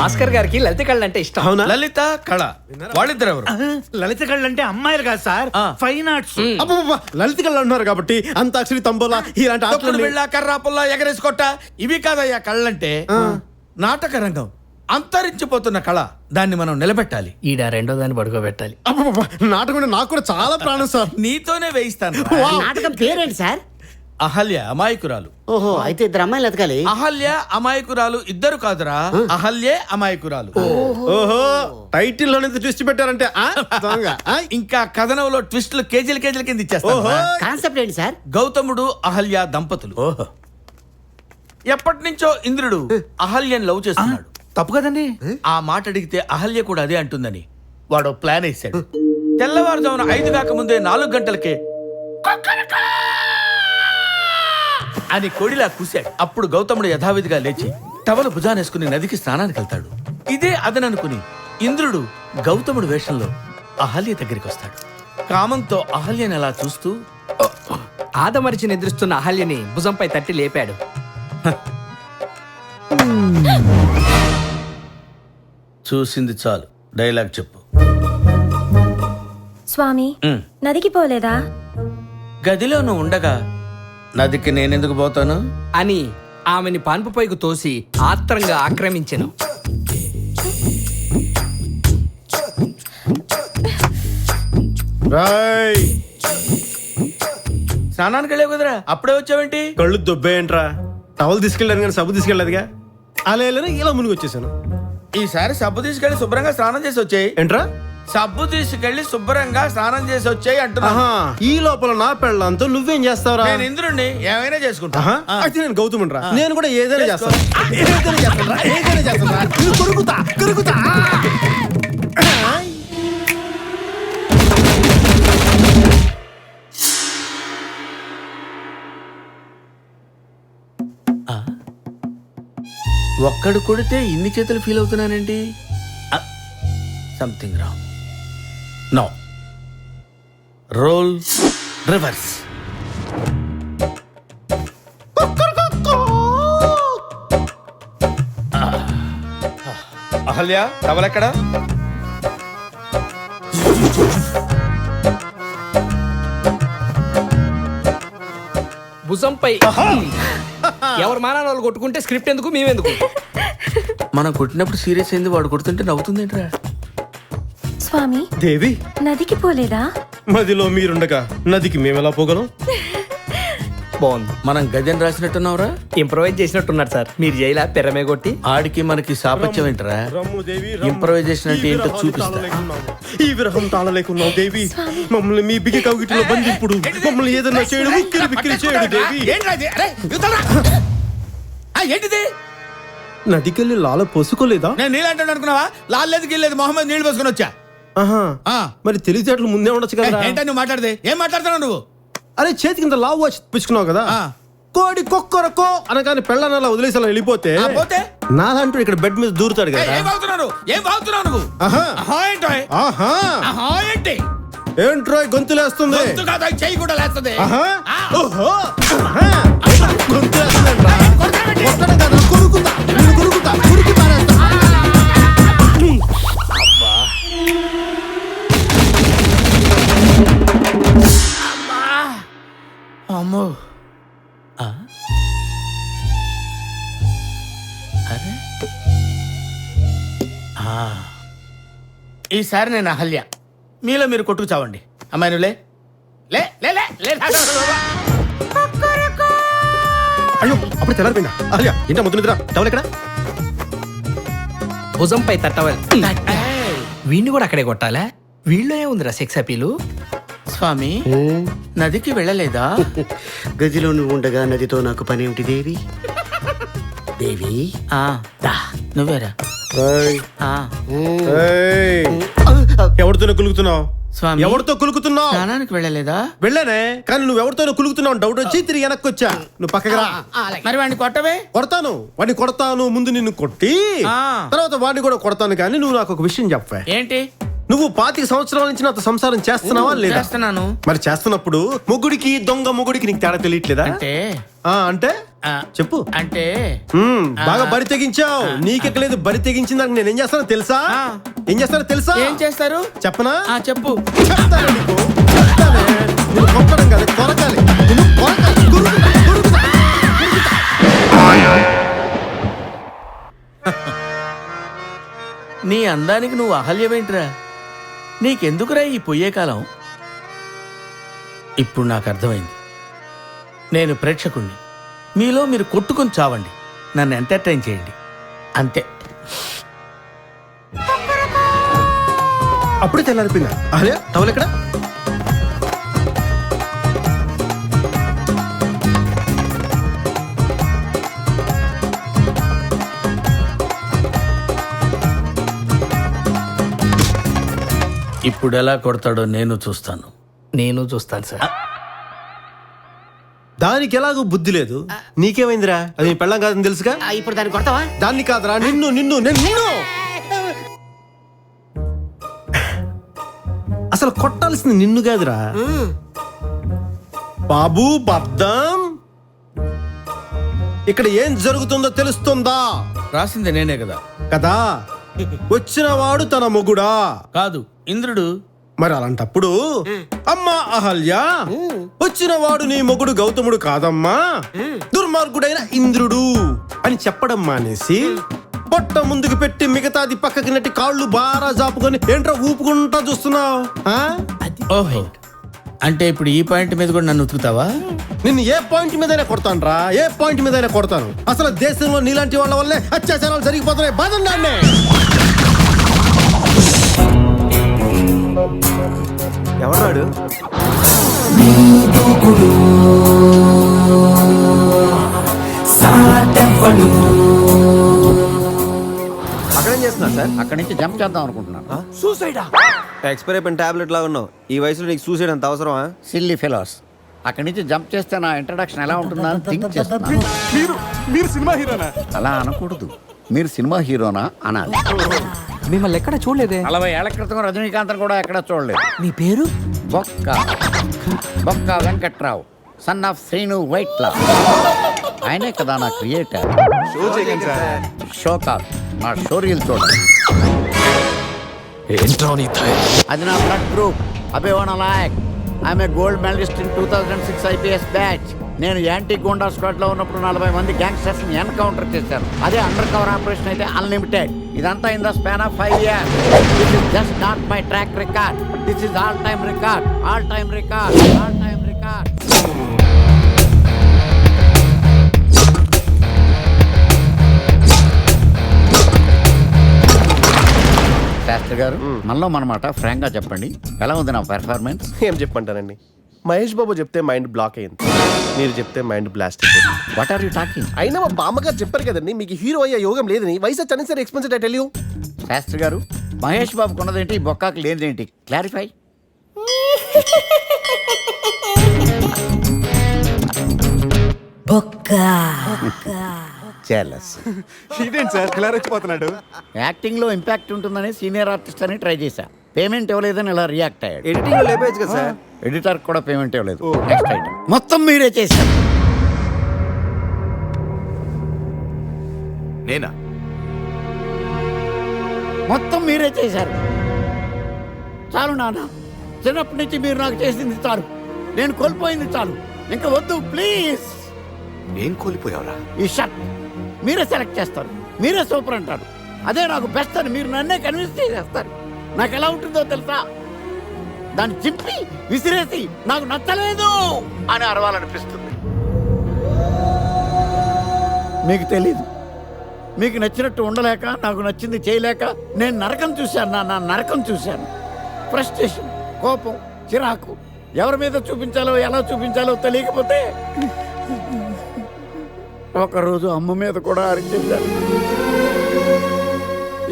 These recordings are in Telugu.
భాస్కర్ గారికి లలిత కళ్ళు అంటే ఇష్టం. అవునా? లలిత కళ వాళ్ళిద్దరు ఎవరు? లలిత కళ్ళు అంటే అమ్మాయిలు కాదు సార్, ఫైన్ ఆర్ట్స్. అబ్బబ్బబ్బా, లలిత కళ్ళు అంటున్నారు కాబట్టి అంతాక్షరి తంబోలా ఇలాంటి తొక్కుడు ఆటలు బిళ్ళ కర్రా పుల్ల ఎగరేసుకొట్ట ఇవి కాదయ్యా కళ్ళంటే. నాటక రంగం అంతరించిపోతున్న కళ, దాన్ని మనం నిలబెట్టాలి. ఈడ రెండో దాన్ని పడుకోబెట్టాలి. అబ్బబ్బబ్బా, నాటకం అంటే నాకు కూడా చాలా ప్రాణం సార్. నీతోనే వేయిస్తాను. నాటకం పేరేంటి సార్? అహల్య అమాయకురాలు. ఓహో, అయితే ఇద్దరు అమ్మాయిలు ఎతకాలి. అహల్య అమాయకురాలు ఇద్దరు కాదురా, అహల్యే అమాయకురాలు. ఓహో, టైటిల్ లోనే ట్విస్ట్ పెట్టారంటే ఆ? దొంగ, ఆ? ఇంకా కథనంలో ట్విస్టులు కేజీల కేజీల కింద ఇచ్చేస్తాను. ఓహో. కాన్సెప్ట్ ఏంటి సార్? గౌతముడు అహల్య దంపతులు. ఎప్పటి నుంచో ఇంద్రుడు అహల్యను లవ్ చేస్తున్నాడు. తప్పు కదండి. ఆ మాట అడిగితే అహల్య కూడా అదే అంటుందని వాడు ప్లాన్ వేశాడు. తెల్లవారుజామున 5 కాకముందే 4 గంటలకే అని కొడిలా కూశాడు. అప్పుడు గౌతముడు యథావిధిగా లేచి టవలు భుజానేసుకుని నదికి స్నానానికి వెళ్తాడు. ఇదే అదననుకుని ఇంద్రుడు గౌతముడు వేషంలో అహల్య దగ్గరికి వస్తాడు. కామంతో అహల్యని అలా చూస్తూ ఆదమరిచి నిద్రిస్తున్న అహల్యని భుజంపై తట్టి లేపాడు. చూసింది చాలు, డైలాగ్ చెప్పు. స్వామి, నదికి పోలేదా? గదిలో నువ్వు ఉండగా నదికి నేనెందుకు పోతాను అని ఆమెని పాన్పుపైకి తోసి ఆత్రంగా ఆక్రమించెను. రాయ్, స్నానానికి వెళ్ళావు కదరా, అప్పుడే వచ్చావేంటి? కళ్ళు దొబ్బేయంట్రా. టవల్ తీసుకెళ్ళాను కానీ సబ్బు తీసుకెళ్ళలేదుగా. అలా ఇలా మునిగి వచ్చేసాను. ఈసారి సబ్బు తీసుకెళ్లి శుభ్రంగా స్నానం చేసి వచ్చాయి. ఏంట్రా? సబ్బు తీసుకెళ్లి శుభ్రంగా స్నానం చేసి వచ్చాయి అంటున్నా. ఆహా, ఈ లోపల నా పెళ్ళంతో నువ్వేం చేస్తావురా? నేను ఇంద్రుణ్ణి ఏమైనా చేసుకుంటా. ఆహా, అయితే నేను గౌతముండ్రా. నేను కూడా ఏదైనా చేస్తాను. ఏదైనా చేస్తానురా, ఏదైనా చేస్తానురా. నిన్ను కొరుకుతా, కొరుకుతా. ఒక్కడు కొడితే ఇన్ని చేతులు ఫీల్ అవుతున్నానండి. Something wrong. No, role reverse. Ahalya, టవలెక్కడా? భుజంపై ఎవరు మానాలు వాళ్ళు కొట్టుకుంటే స్క్రిప్ట్ ఎందుకు, మేమెందుకు? మనం కొట్టినప్పుడు సీరియస్ అయింది, వాడు కొడుతుంటే నవ్వుతుందేంట్రా? స్వామి, దేవి, నదికి పోలేదా? మదిలో మీరుండగా నదికి మేమెలా పోగలం? బాగుంది. మనం గజన్ రాసినట్టున్నావురా. ఇంప్రవైజ్ చేసినట్టున్నారు సార్. మీరు జైలా పెరమే కొట్టి ఆడికి మనకి సాపత్యం ఏంటరా? రమ్ము దేవి, రమ్ము. ఇంప్రవైజేషన్ అంటే ఏంటో చూపిస్తా. ఈ విరహం తాళలేకున్నావు దేవి. మమ్మల్ని మీ బిగి కవిటిలో బంధింపుడు. మమ్మల్ని ఏదన్నా చేయడు, ఉక్కిరి బిక్కిరి చేయడు దేవి. ఏంటిది? నదికెళ్ళి లాల పోసుకోలేదా? నేను నీళ్ళంటాను అనుకున్నావా? లాలేదు గిల్లేదు, మొహమ్మద్ నీళ్ళు పోసుకొని వచ్చా. ఆహా, ఆ. మరి తెలివితేటలు ముందే ఉండొచ్చు కదా. ఏంటో నువ్వు మాట్లాడితే ఏం మాట్లాడుతున్నావు నువ్వు? అరే, చేతి కింద లావు వాచ్ పుచ్చుకున్నావు కదా. ఆ. కోడి కొక్కరకో అనగానే పెళ్ళనలా వదిలేసి అలా వెళ్ళిపోతే ఆ, పోతే? నాలంటూ ఇక్కడ బెడ్ మీద దూరుతాడు కదా. ఏం బాగుతున్నావు? ఏం బాగుతున్నావు నువ్వు? ఆహా. ఆహా ఏంటో? ఆహా, ఆహా ఏంటి? ఏంట్రో గొంతులేస్తుంది. గొంతు కాదు, చెయ్యి కూడా లేస్తుంది. ఆహా. ఆ. ఓహో. ఆహా. గొంతులేస్తుందంట్రా. కొట్టడం కాదు, కొరుకుతా. నిన్ను కొరుకుతా, కొరికి పారేస్తా. అమ్మో. ఆ? అరే. ఆ. ఈసారి నేను అహల్య, మీలో మీరు కొట్టుకు చావండి. అమ్మాయి నువ్వు లే లే లే లే లే. అయ్యో, అప్పుడు తెల్లారిపోయిందా? అహల్య, ఏంటో ముద్దు నిద్ర. టవల్ ఎక్కడ? భుజంపై తట్టవాలి. వీడిని కూడా అక్కడే కొట్టాలా? వీళ్ళో ఏముందిరా సెక్స్ అపీలు? స్వామి, నదికి వెళ్ళలేదా? గదిలో నువ్వు ఉండగా నదితో నాకు పని ఏమిటి దేవి? దేవి, ఆ, నువ్వేరా? ఏయ్, ఆ, ఏయ్. ఎవరితోనే కులుకుతున్నావు? స్వామి, ఎవరితో కులుకుతున్నావు? స్నానానికి వెళ్ళలేదా? వెళ్ళానే, కానీ నువ్వు ఎవరితోనే కులుకుతున్నావు డౌట్ వచ్చి తిరిగి వెనక్కి వచ్చా. నువ్వు పక్కకి రా. మరి వాడిని కొట్టవే. కొడతాను, వాడిని కొడతాను. ముందు నిన్ను కొట్టి ఆ. తర్వాత వాడిని కూడా కొడతాను. కానీ నువ్వు నాకు ఒక విషయం చెప్పవే. ఏంటి? నువ్వు 25 సంవత్సరాల నుంచి నాతో సంసారం చేస్తున్నావా లేదా? చేస్తున్నాను. మరి చేస్తున్నప్పుడు మొగుడికి దొంగ మొగుడికి నీకు తేడా తెలియట్లేదా? అంటే ఆ, అంటే చెప్పు. అంటే బాగా బరి తెగించావు. నీకెక్కలేదు, బరి తెగించిందానికి నేనేం చేస్తానో తెలుసా? ఏం చేస్తానో తెలుసా? ఏం చేస్తారు చెప్పనా? చెప్పు. చెప్తాను నీకు. చెప్తానే. నిన్ను కొట్టడం కాదు, కొరకాలి. నిన్ను కొరకాలి. గురుకుతా, గురుకుతా, గురుకుతా. నీ అందానికి నువ్వు అహల్యమేంట్రా? నీకెందుకురా ఈ పొయ్యే కాలం? ఇప్పుడు నాకు అర్థమైంది. నేను ప్రేక్షకుణ్ణి. మీలో మీరు కొట్టుకుని చావండి, నన్ను ఎంటర్టైన్ చేయండి, అంతే. అప్పుడే తెల్లారిపోయిందా? అదే టవల్ ఎక్కడ? ఇప్పుడు ఎలా కొడతాడో నేను చూస్తాను. నేను చూస్తాను సార్. దానికి ఎలాగో బుద్ధి లేదు. నీకేమైందిరా? అది నీ పెళ్ళం కాదని తెలుసుగా. ఇప్పుడు దాన్ని కొడతావా? దాన్ని కాదురా, నిన్ను నిన్ను నిన్ను అసలు కొట్టాల్సింది నిన్ను కాదురా బాబు. బద్దం, ఇక్కడ ఏం జరుగుతుందో తెలుస్తుందా? రాసింది నేనే కదా. కదా, వచ్చినవాడు తన మొగుడా? కాదు, ఇంద్రుడు. మరి అలాంటప్పుడు అమ్మా అహల్య, వచ్చినవాడు నీ మొగుడు గౌతముడు కాదమ్మా, దుర్మార్గుడైన ఇంద్రుడు అని చెప్పడం మానేసి పొట్ట ముందుకు పెట్టి మిగతాది పక్కకి నెట్టి కాళ్ళు బారా జాపుకొని ఏంట్రా ఊపుకుంటా చూస్తున్నావు? ఓహో, అంటే ఇప్పుడు ఈ పాయింట్ మీద కూడా నన్ను ఉతుకుతావా? నిన్ను ఏ పాయింట్ మీదైనా కొడతాను రా, ఏ పాయింట్ మీదైనా కొడతాను. అసలు దేశంలో నీలాంటి వాళ్ళ వల్లే అత్యాచారాలు జరిగిపోతున్నాయి. బాధండి. ఎవరాడు? అక్కడేం చేస్తున్నా సార్? అక్కడి నుంచి జంప్ చేద్దాం అనుకుంటున్నాను. సూసైడా? ఎక్స్పైర్ అయిపోయిన టాబ్లెట్ లాగా ఉన్నావు. ఈ వయసులో నీకు సూసైడ్ అంత అవసరమా? Silly fellows. అక్కడి నుంచి జంప్ చేస్తే నా ఇంట్రడక్షన్ ఎలా ఉంటుందా అని థింక్ చేస్తున్నాను. మీరు సినిమా హీరోనా? అలా అనకూడదు, మీరు సినిమా హీరోనా అనాలి. మిమ్మల్ని ఎక్కడ చూడలేదే. 40 ఏళ్ల క్రితం రజనీకాంత్ కూడా ఎక్కడ చూడలేదు. మీ పేరు? బొక్క బొక్క వెంకట్రావు, సన్ ఆఫ్ శ్రీను వైట్లా. ఆయనే కదా నా క్రియేటర్. షో కాదు, నా షోరీలు చూడండి. అది నా blood group. Abhinava Layak. I'm a gold medallist in 2006 IPS batch. నేను యాంటీ గోండా స్క్వాడ్ లో ఉన్నప్పుడు 40 మంది గ్యాంగ్స్టర్స్ ని ఎన్కౌంటర్ చేశారు. అదే అండర్ కవర్ ఆపరేషన్ అయితే అన్లిమిటెడ్. ఇదంతా in the span of 5 years. This is just not my track record. This is all time record. All time record. All time record. Shastri garu, మనలో మనమాట ఫ్రాంక్ గా చెప్పండి, ఎలా ఉంది నా పెర్ఫార్మెన్స్? ఏం చెప్పంటానండి, మహేష్ బాబు చెప్తే మైండ్ బ్లాక్ అయింది, మీరు చెప్తే మైండ్ బ్లాస్ట్ అయిపోయింది. What are you talking? అయినా మా బామ్మగారు చెప్పారు కదండి మీకు హీరో అయ్యే యోగం లేదని. వయసు వచ్చని సరే ఎక్స్పెన్సెడ్ ఐ టెల్ యూ. శాస్త్రి గారు, మహేష్ బాబుకు ఉన్నదేంటి, బొక్కాకి లేనిదేంటి? క్లారిఫై. ఇదేంటి సార్ ఇలా రెచ్చిపోతున్నాడు? యాక్టింగ్ లో ఇంపాక్ట్ ఉంటుందని సీనియర్ ఆర్టిస్ట్ అని ట్రై చేశా. పేమెంట్ ఇవ్వలేదని ఇలా రియాక్ట్ అయ్యాడు. ఎడిటింగ్ లో లేపేయచ్చు కదా సార్. ఎడిటర్ కూడా పేమెంట్ ఇవ్వలేదు. Next item. మొత్తం మీరే చేశారు. నేనా? మొత్తం మీరే చేశారు. చాలు నాన్న, చిన్నప్పటి నుంచి మీరు నాకు చేసింది చాలు. నేను కోల్పోయింది చాలు. ఇంకా వద్దు ప్లీజ్. ఏం కోల్పోయావురా? ఈ షర్ట్ మీరే సెలెక్ట్ చేస్తారు, మీరే సూపర్ అంటారు. అదే నాకు బెస్ట్ అని మీరు నన్నే కన్విన్స్ చేసేస్తారు. నాకు ఎలా ఉంటుందో తెలుసా? దాన్ని చింపి విసిరేసి నాకు నచ్చలేదు అని అరవాలనిపిస్తుంది. మీకు తెలీదు, మీకు నచ్చినట్టు ఉండలేక, నాకు నచ్చింది చేయలేక నేను నరకం చూశాను. నా నరకం చూశాను. ఫ్రస్ట్రేషన్, కోపం, చిరాకు, ఎవరి మీద చూపించాలో ఎలా చూపించాలో తెలియకపోతే ఒకరోజు అమ్మ మీద కూడా అరిచేశాను.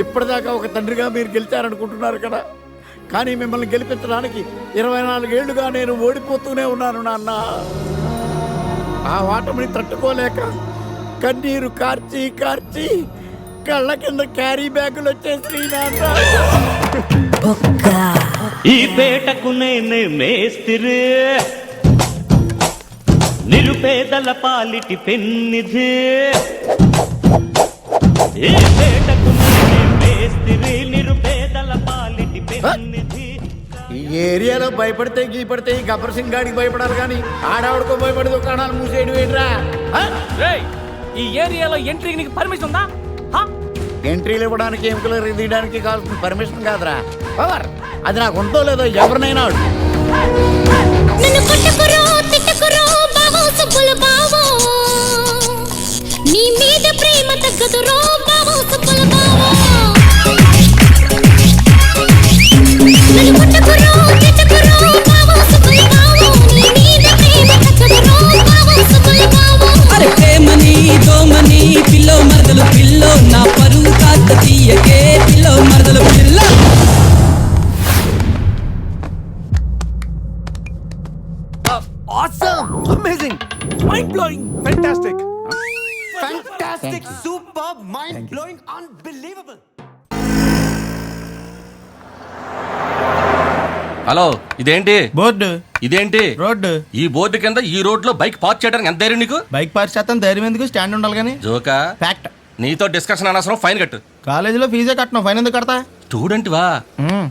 ఇప్పటిదాకా ఒక తండ్రిగా మీరు గెలిచారనుకుంటున్నారు కదా, కానీ మిమ్మల్ని గెలిపించడానికి 24 ఏళ్లుగా నేను ఓడిపోతూనే ఉన్నాను నాన్న. ఆ ఓటమిని తట్టుకోలేక కన్నీరు కార్చి కార్చి కళ్ళ కింద క్యారీ బ్యాగులు వచ్చేసి నాన్న. ఈ పేటకు నేనే మేస్తిరి, నిరుప నిరుపేదల పాలిటి పెన్నిధి ఏ పేటకు మేస్తిరి నిరుపేదల పాలిటి పెన్నిధి. ఈ ఏరియాలో భయపడితే గీపడితే ఈ గబ్బర్ సింగ్ గాడికి భయపడాలి కానీ ఆడవాడికో భయపడి దుకాణాలు మూసేయడం ఏంట్రా? ఈ ఏరియాలో ఎంట్రీకి నీకు పర్మిషన్ ఉందా? ఎంట్రీలు ఇవ్వడానికి ఎముకలు తీయడానికి కావాల్సిన పర్మిషన్ కాదురా, పవర్. అది నాకు ఉందో లేదో ఎవరినైనా అడుగు. నన్ను కొట్టుకురో తిట్టుకురో బావో సుబ్బులు బావో, నీ మీద ప్రేమ తగ్గదురో బావో సుబ్బులు బావో. నన్ను కొట్టుకురో తిట్టుకురో బావో సుబ్బులు బావో, నీ మీద ప్రేమ తగ్గదురో బావో సుబ్బులు బావో. అరే ప్రేమని దోమని పిల్లో మరదలు పిల్లో, నా పరువు కాస్త తీయకే పిల్లో మరదలు పిల్ల. Amazing, mind blowing, fantastic, fantastic, super, mind blowing, unbelievable. Hello, ఇదేంటి బోర్డు ఇదేంటి రోడ్డు. ఈ బోర్డు కింద ఈ రోడ్ లో బైక్ పార్క్ చేయడానికి ఎంత ధైర్యం నీకు? బైక్ పార్క్ చేస్తాను, ధైర్యం ఎందుకు? స్టాండ్ ఉండాలి కానీ. జోకా? ఫ్యాక్ట్. నీతో డిస్కషన్ అనవసరం, ఫైన్ కట్టు. కాలేజీలో ఫీజే కట్టను, ఫైన్ ఎందుకు కడతా? స్టూడెంట్ వా?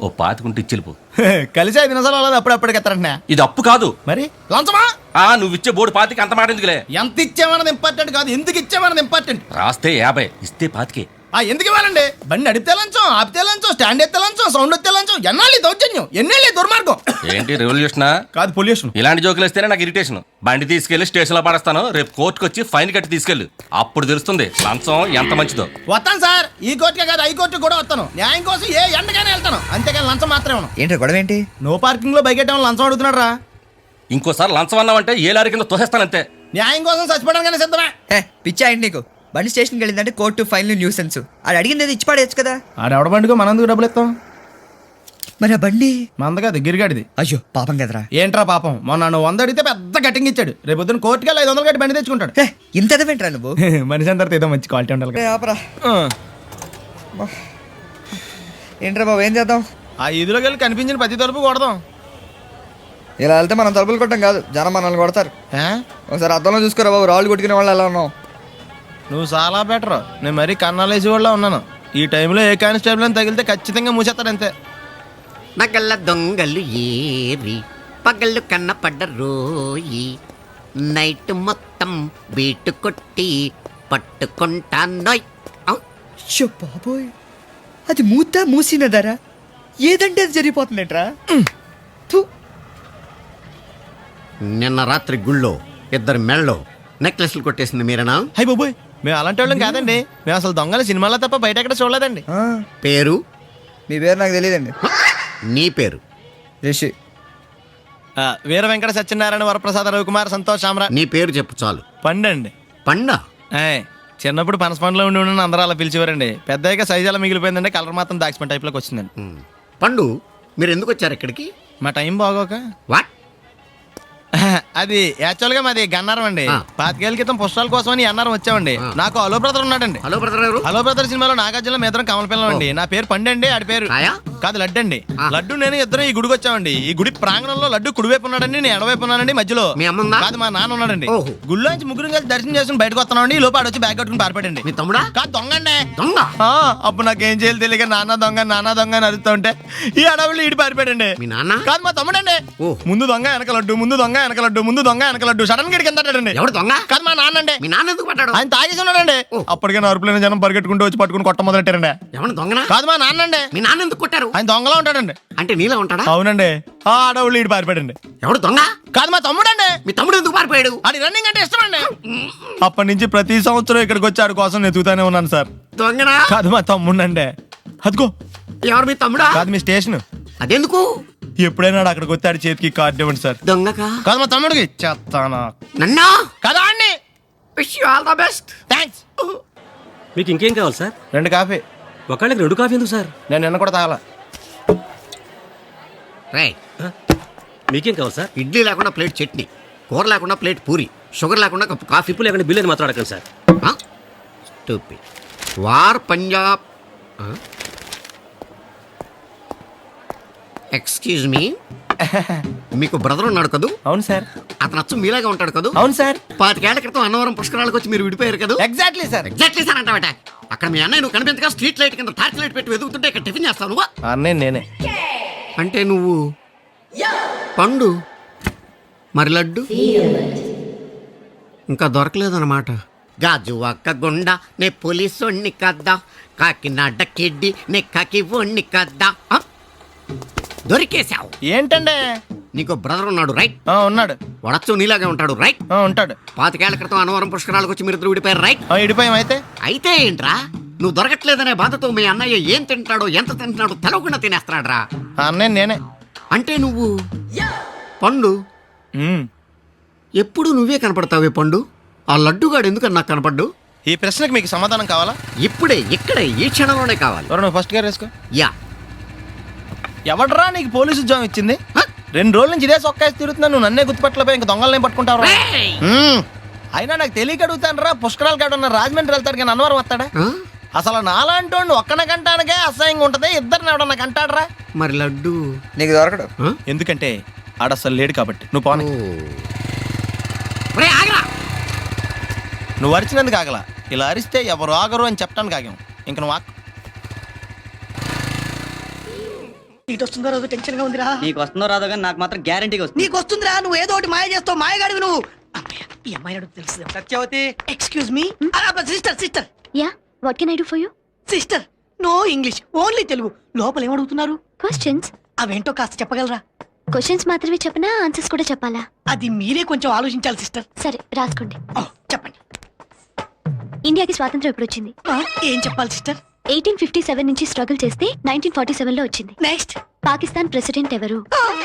ఓ పాతికుంటే ఇచ్చిల్పు. కలిసి 5 నిమిషాలు అవ్వదు, అప్పుడప్పుడు ఎత్తారంటే. ఇది అప్పు కాదు. మరి లంచమా? నువ్వు ఇచ్చే బోర్డు పాతికి అంత మాట ఎందుకులే? ఎంత ఇచ్చామన్నది ఇంపార్టెంట్ కాదు, ఎందుకు ఇచ్చామన్నది ఇంపార్టెంట్. రాస్తే 50, ఇస్తే పాతికే. ఎందుకు ఇవ్వాలండి? బండి నడిపితే లంచం, ఆపితే లంచం, స్టాండ్ ఎత్తే లంచం, సౌండ్ ఎత్తే లంచం. ఎన్నాళ్ళు ఈ దౌర్జన్యం, ఎన్నేళ్ళు ఈ దుర్మార్గం. ఏంటి రెవల్యూషనా? కాదు, పొల్యూషన్. ఇలాంటి జోకులు వస్తేనే నాకు ఇరిటేషన్. బండి తీసుకెళ్లి స్టేషన్ లో పడేస్తాను, రేపు కోర్టుకు వచ్చి ఫైన్ కట్టి తీసుకెళ్ళు. అప్పుడు తెలుస్తుంది లంచం ఎంత మంచిదో. వస్తాను సార్, ఈ కోర్టుకే కాదు హైకోర్టు కూడా వస్తాను. న్యాయం కోసం ఏ ఎండగానే వెళ్తాను, అంతేగాని లంచం మాత్రమే ఉన్నాను. ఏంటి గొడవ ఏంటి? నో పార్కింగ్ లో బైక్ ఎట్టడం లంచం అడుగుతున్నాడు రా. ఇంకోసారి లంచం అన్నావంటే ఏ లారీ కింద తోసేస్తానంతే. న్యాయం కోసం చచ్చిపోవడానికి సిద్ధమే. పిచ్చా ఏంటి నీకు? బండి స్టేషన్కి వెళ్ళిందంటే కోర్టు, ఫైన్లు, న్యూసెన్స్. అది అడిగింది ఇచ్చి పడేయచ్చు కదా. ఆడెవడ బండికో మనందుకు డబ్బులు ఇస్తాం. మరి ఆ బండి మంద కాదు, గిరిగాడిది. అయ్యో పాపం కదరా. ఏంట్రా పాపం? మొన్న నువ్వు 100 అడిగితే పెద్ద కటింగ్ ఇచ్చాడు. రేపు పొద్దున్న కోర్టుకి 500 కట్టి బండి తెచ్చుకుంటాడు. ఇంత ఎదవేంట్రా నువ్వు? మనిషి అందరితో ఏదో మంచి క్వాలిటీ ఉండాలి కదా. ఆపరా. ఏంట్రా బాబు, ఏం చేద్దాం? ఆ ఈదులోకి వెళ్ళి కనిపించిన ప్రతి తలుపు కొడదాం. ఇలా వెళ్తే మనం తలుపులు కొట్టం కాదు, జనం మనల్ని కొడతారు. ఒకసారి అద్దంలో చూసుకోరా బాబు, రాళ్ళు కొట్టుకునే వాళ్ళు ఎలా ఉన్నావు? నువ్వు చాలా బెటర్. నేను మరీ కన్నాలేసి వాళ్ళ ఉన్నాను. ఈ టైంలో ఏ కానిస్టేబుల్ అని తగిలితే ఖచ్చితంగా మూసేస్తాడు అంతే. నగల దొంగలు ఏరి పగళ్ళు కన్నపడ్డ రోయి, నైట్ మొత్తం బీటు కొట్టి పట్టుకుంటానోయ్. షో బాబోయ్, అది మూసినదరా? ఏదంటే అది జరిగిపోతుందేట్రా? నిన్న రాత్రి గుళ్ళో 2 మెళ్ళలో నెక్లెస్లు కొట్టేసింది మీరేనా? హై బాబోయ్, మేము అలాంటి వాళ్ళం కాదండి. మేము అసలు దొంగలు సినిమాలో తప్ప బయట ఎక్కడ చూడలేదండి. పేరు? మీ పేరు నాకు తెలియదండి. నీ పేరు? రిషి. వీర వెంకట సత్యనారాయణ వరప్రసాద రవికుమార్ సంతోష్ సామ్రాట్. నీ పేరు చెప్పు చాలు. పండండి. పండా? చిన్నప్పుడు పనస పండులో ఉండి అందరూ అలా పిలిచేవారండి. పెద్దగా సైజ్ అలా మిగిలిపోయిందండి, కలర్ మాత్రం దాక్సిపెన్ టైప్లోకి వచ్చిందండి. పండు, మీరు ఎందుకు వచ్చారు ఇక్కడికి? మా టైం బాగోక. వాట్? అది యాక్చువల్ గా మాది గన్నారం అండి. 25 ఏళ్ల క్రితం పుష్పాల కోసం అని అన్నారం వచ్చామండి. నాకు హలో బ్రదర్ ఉన్నాడండి. హలో బ్రదర్ ఎవరు? హలో బ్రదర్ సినిమాలో నాగార్జున మేదరం కమల పిల్లం అండి. నా పేరు పండండి, ఆడి పేరు కాదు లడ్డు అండి. లడ్డు నేను ఇద్దరు ఈ గుడికి వచ్చామండి. ఈ గుడి ప్రాంగణంలో లడ్డు కుడివైపు ఉన్నాడండి, నేను ఎడవైపు ఉన్నానండి. మధ్యలో కాదు మా నాన్న ఉన్నాడండి. గుళ్ళోంచి ముగ్గురు కలిసి దర్శనం చేసుకుని బయటకు వస్తున్నామండి. ఈ లోపు ఆడొచ్చి బ్యాగ్ కట్టుకుని పారిపడండి. మీ తమ్ముడా? కాదు దొంగండి. దొంగ? అప్పుడు నాకేం చేయాలి తెలియక నాన్న దొంగ అని అరుస్తూ ఉంటే ఈ అడవులు ఈడి పారిపోయాడండి. మీ నాన్న? కాదు మా తమ్ముడండి. ముందు దొంగ వెనక లడ్డు, ముందు దొంగ వెనక లడ్డు, ముందు దొంగ వెనక లడ్డు. సడన్ గా కిందండి. ఎవడు దొంగ? కాదు మా నాన్న అండి. మీ నాన్న ఎందుకు పడ్డాడు? ఆయన తాగేసి ఉన్నాడండి. అప్పటికే అరుపులైన జనం పరిగెట్టుకుంటూ వచ్చి పట్టుకుని కొట్ట మొదలెట్టారండి. ఎవరు దొంగనా? కాదు మా నాన్న అండి. మీ నాన్న ఎందుకు కొట్టారు? ఆయన దొంగలా ఉంటాడండి. అంటే నీలా ఉంటాడా? అవునండి. ఆ అడవులు ఈడు పారిపోయాడండి. ఎవడు దొంగ? కాదు మా తమ్ముడండి. మీ తమ్ముడు ఎందుకు పారిపోయాడు? అది రన్నింగ్ అంటే ఇష్టం అండి. అప్పటి నుంచి ప్రతి సంవత్సరం ఇక్కడికి వచ్చి ఆడి కోసం వెతుకుతానే ఉన్నాను సార్. దొంగనా? కాదు మా తమ్ముడండి. అదిగో. ఎవరు మీ తమ్ముడా? కాదు మీ స్టేషన్. అదెందుకు? ఎప్పుడైనా అక్కడికి వచ్చి ఆడి చేతికి కార్డు ఇవ్వండి సార్. దొంగకా? కాదు మా తమ్ముడికి చెప్తానా. నన్నా? కదా అండి. Wish you all the best. Thanks. మీకు ఇంకేం కావాలి సార్? 2 కాఫీ. ఒకళ్ళకి 2 కాఫీ ఎందుకు సార్? నేను నిన్న కూడా తాగాల. రైట్. మీకేం కావాలి సార్? ఇడ్లీ లేకుండా ప్లేట్ చట్నీ, కూర లేకుండా ప్లేట్ పూరి, షుగర్ లేకుండా కప్పు కాఫీ. ఇప్పుడు లేకుండా బిల్ అని మాత్రం అడగండి sir. Stupid. War Punjab. Excuse me, మీకు బ్రదర్ ఉన్నాడు కదూ? అవును సార్. అతను అచ్చు మీలాగా ఉంటాడు కదా? అవును సార్. 25 ఏళ్ల క్రితం అన్నవరం పుష్కరాలకు వచ్చి మీరు విడిపోయారు కదా? Exactly sir. ఎగ్జాక్ట్లీ సార్ అంటావట. అక్కడ మీ అన్నయ్య నువ్వు కనిపించగా స్ట్రీట్ లైట్ కింద టార్చ్ లైట్ పెట్టి వెతుకుతుంటే ఇక్కడ టిఫిన్ చేస్తావు నువ్వు. అన్నయ్య నేనే. అంటే నువ్వు పండు, మరి లడ్డు ఇంకా దొరకలేదన్నమాట. గాజు అక్క గుండ నే పోలీసోణ్ణి కద్దా, కాకినాడ కిడ్డి నే కాకి ఒణ్ణి కద్దా. దొరికేశావు. ఏంటంటే నీకు బ్రదర్ ఉన్నాడు రైట్? ఉన్నాడు. వడచ్చు నీలాగే ఉంటాడు రైట్? ఉంటాడు. 25 ఏళ్ల క్రితం అన్నవరం పుష్కరాలకు వచ్చి మీరిద్దరు విడిపోయారు రైట్? విడిపోయాం. అయితే ఏంట్రా నువ్వు దొరకట్లేదనే బాధతో మీ అన్నయ్య ఏం తింటాడో ఎంత తింటున్నాడో తెలవకుండా తినేస్తాడ్రా. అన్నయ్య నేనే. అంటే నువ్వు పండు. ఎప్పుడు నువ్వే కనపడతావే పండు. ఆ లడ్డుగాడు ఎందుకని నాకు కనపడ్డు? ఈ ప్రశ్నకు మీకు సమాధానం కావాలా? ఇప్పుడే ఇక్కడే ఈ క్షణంలోనే కావాలి. నువ్వు ఫస్ట్ గా వేసుకో. యా. ఎవడరా నీకు పోలీసు ఉద్యోగం ఇచ్చింది? 2 రోజుల నుంచి ఇదే సొక్కేసి తిరుగుతున్నా, నువ్వు నన్నే గుర్తుపట్టలేపోయి ఇంకా దొంగలనే పట్టుకుంటావు. అయినా నాకు తెలియక అడుగుతాను రా, పుష్కరాలు కాడున్న రాజమండ్రి వెళ్తాడు కానీ అన్నవరం వస్తాడా? అసలు నాలాంటి వాడిని ఒక్కన కంటానికే అసహ్యంగా ఉంటది, ఇద్దరిని ఎవడన్నా కంటాడరా? మరి లడ్డు నీకు దొరకడు. ఎందుకంటే ఆడసలు లేడు కాబట్టి. నువ్వు పోనీ. నువ్వు అరిచినందుకు ఆగలా, ఇలా అరిస్తే ఎవరు ఆగరు అని చెప్పడానికి ఆగాం. ఇంక నువ్వు ఆకు. నీకు వస్తుందో రాదో టెన్షన్ గా ఉందిరా. నీకు వస్తుందో రాదో కానీ నాకు మాత్రం గ్యారంటీగా వస్తుంది. నీకు వస్తుందిరా, నువ్వు ఏదో ఒకటి మాయ చేస్తావు, మాయగాడివి నువ్వు. ఈ అమ్మాయి అడుగు తెలుసు. Satyavati. Excuse me. Sister. Yeah, what can I do for you? Sister, no English, only Telugu. లోపల ఏమడుగుతున్నారు? క్వశ్చన్స్. అవేంటో కాస్త చెప్పగలరా? క్వశ్చన్స్ మాత్రమే చెప్పనా, ఆన్సర్స్ కూడా చెప్పాలా? అది మీరే కొంచెం ఆలోచించాలి సిస్టర్. సరే రాసుకోండి. చెప్పండి. ఇండియాకి స్వాతంత్రం ఎప్పుడు వచ్చింది? ఏం చెప్పాలి సిస్టర్? 1857 నుంచి స్ట్రగుల్ చేస్తే 1947 లో వచ్చింది. నెక్స్ట్. పాకిస్తాన్ ప్రెసిడెంట్ ఎవరు?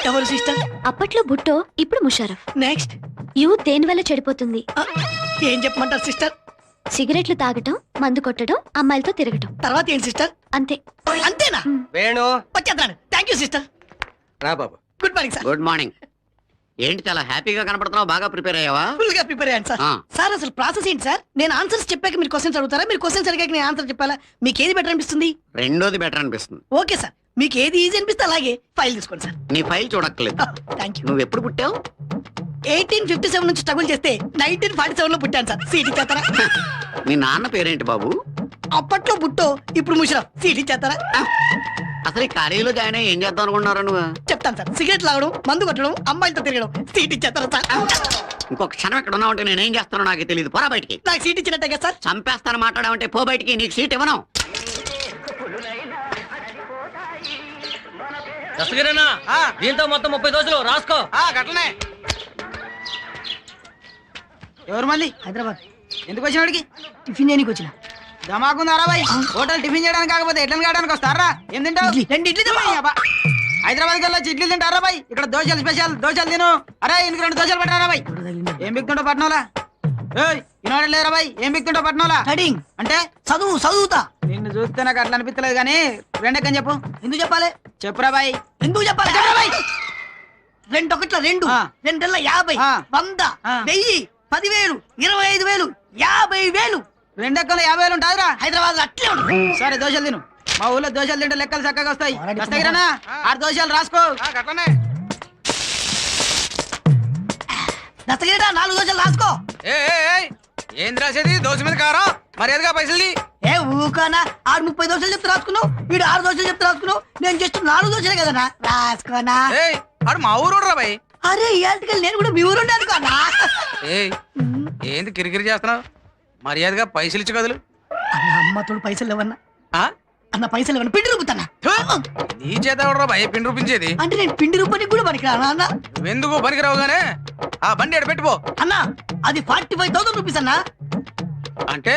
ఎవరు సిస్టర్? అప్పట్లో భుట్టో, ఇప్పుడు ముషారఫ్. నెక్స్ట్. యూత్ దేని వల్ల చెడిపోతుంది? ఏం చెప్పమంటారు సిస్టర్? సిగరెట్లు తాగటం, మందు కొట్టడం, అమ్మాయిలతో తిరగటం. తర్వాత ఏంటి సిస్టర్? అంతే. అంతేనా? వేణు వచ్చేద్దాను. Thank you sister. రా బాబు. Good morning sir. Good morning. ఏంటి చాలా హ్యాపీగా కనపడుతున్నావు? బాగా ప్రిపేర్ అయ్యావా? ఫుల్ గా ప్రిపేర్ అయ్యాను సార్. సార్ అసలు ప్రాసెస్ ఏంటి సార్? నేను ఆన్సర్స్ చెప్పాక మీరు క్వశ్చన్స్ అడుగుతారా? మీరు క్వశ్చన్స్ అడిగాక నేను ఆన్సర్ చెప్పాలా? మీకు ఏది బెటర్ అనిపిస్తుంది? రెండోది బెటర్ అనిపిస్తుంది. ఓకే సార్, మీకు ఏది ఈజీ అనిపిస్తే అలాగే ఫైల్ తీసుకోండి సార్. నీ ఫైల్ చూడక్కర్లేదు. Thank you. నువ్వు ఎప్పుడు పుట్టావు? 1857 నుంచి స్ట్రగుల్ చేస్తే 1947 లో పుట్టాను సార్. సీట్ ఇచ్చేస్తారా? మీ నాన్న పేరేంటి బాబు? అప్పట్లో బుట్టో, ఇప్పుడు ముషరఫ్. సీట్ ఇచ్చేస్తారా? అసలు ఈ కాలేజీలో జాయిన్ అయ్యి ఏం చేద్దాం అనుకున్నారా నువ్వు? చెప్తాను సార్. సిగరెట్ లాగడం, మందు కొట్టడం, అమ్మాయిలతో తిరగడం. సీట్ ఇచ్చేస్తారా సార్? ఇంకొక క్షణం ఎక్కడ ఉన్నావు అంటే నేనేం చేస్తానో నాకు తెలియదు. పోరా బయటికి. నాకు సీట్ ఇచ్చినట్టే కదా సార్? చంపేస్తాను మాట్లాడావంటే పో బయటికి. నీకు సీట్ ఇవ్వను. దీంతో మొత్తం 30 దోశలు రాసుకో. గట్లనే. ఎవరు మళ్ళీ? హైదరాబాద్. ఎందుకు వచ్చిన వాడికి? టిఫిన్ చేయడానికి వచ్చిన. దమాకుందారా బాయ్? హోటల్ టిఫిన్ చేయడానికి కాకపోతే ఎట్లని కావడానికి వస్తారా? ఏం తింటావు? 2 ఇడ్లీ తిన్నా. హైదరాబాద్ కల్లా ఇడ్లీ తింటారా బాయ్? ఇక్కడ దోశలు స్పెషల్. దోశలు తిను. అరే ఇందుకు 2 దోశలు పెట్టారా బాయ్? ఏం బిక్తుంటావు పట్నంలా? ఈనాడు లేరా బాయ్? ఏం బిక్తుంటావు పట్నంలా? కటింగ్ అంటే చదువుతా. నిన్ను చూస్తే నాకు అట్లా అనిపించలేదు కానీ రెండెక్కని చెప్పు. ఎందుకు చెప్పాలి? చెప్పురా బాయ్. ఎందుకు చెప్పాలి? బాయ్ 2 ఒకట్ల 2, 2 50, 100, 1000, 10,000, 25,000, 50,000. 2 ఎక్కలు 50,000 ఉంటాదిరా హైదరాబాద్. అట్లే ఉంటుంది. సరే దోశలు తిను. మా ఊళ్ళో దోశలు తింటే లెక్కలు చక్కగా వస్తాయి. వస్తాయిరానా? 6 దోశలు రాసుకో. దస్తగిరిరా 4 దోశలు రాసుకో. ఏం రాసేది? దోశ మీద కారం మర్యాదగా పైసలు. ఏ ఊకానా? 30 దోశలు చెప్తే రాసుకున్నావు, వీడు 6 దోశలు చెప్తే రాసుకున్నావు. నేను జస్ట్ 4 దోశలే కదనా రాసుకోనా? ఆడు మా ఊరు రా బాయ్. అరే ఇయాటికల్ నేను కూడా మీ ఊరు ఉండేది కానా? ఏంది కిరికిరి చేస్తున్నావు? మర్యాదగా పైసలు ఇచ్చి కదులు. అన్న అమ్మతోడు పైసలు ఇవ్వన్నా? అన్న పైసలు ఇవ్వన్నా? పిండి రూపుతానా? నీ చేత ఎవడరా బాయ్ పిండి రూపించేది? అంటే నేను పిండి రూపానికి కూడా పనికిరానా అన్న? నువ్వెందుకు పనికిరావుగానే ఆ బండి ఎడ పెట్టుకో. అన్న అది 45,000 రూపీస్ అన్న. అంటే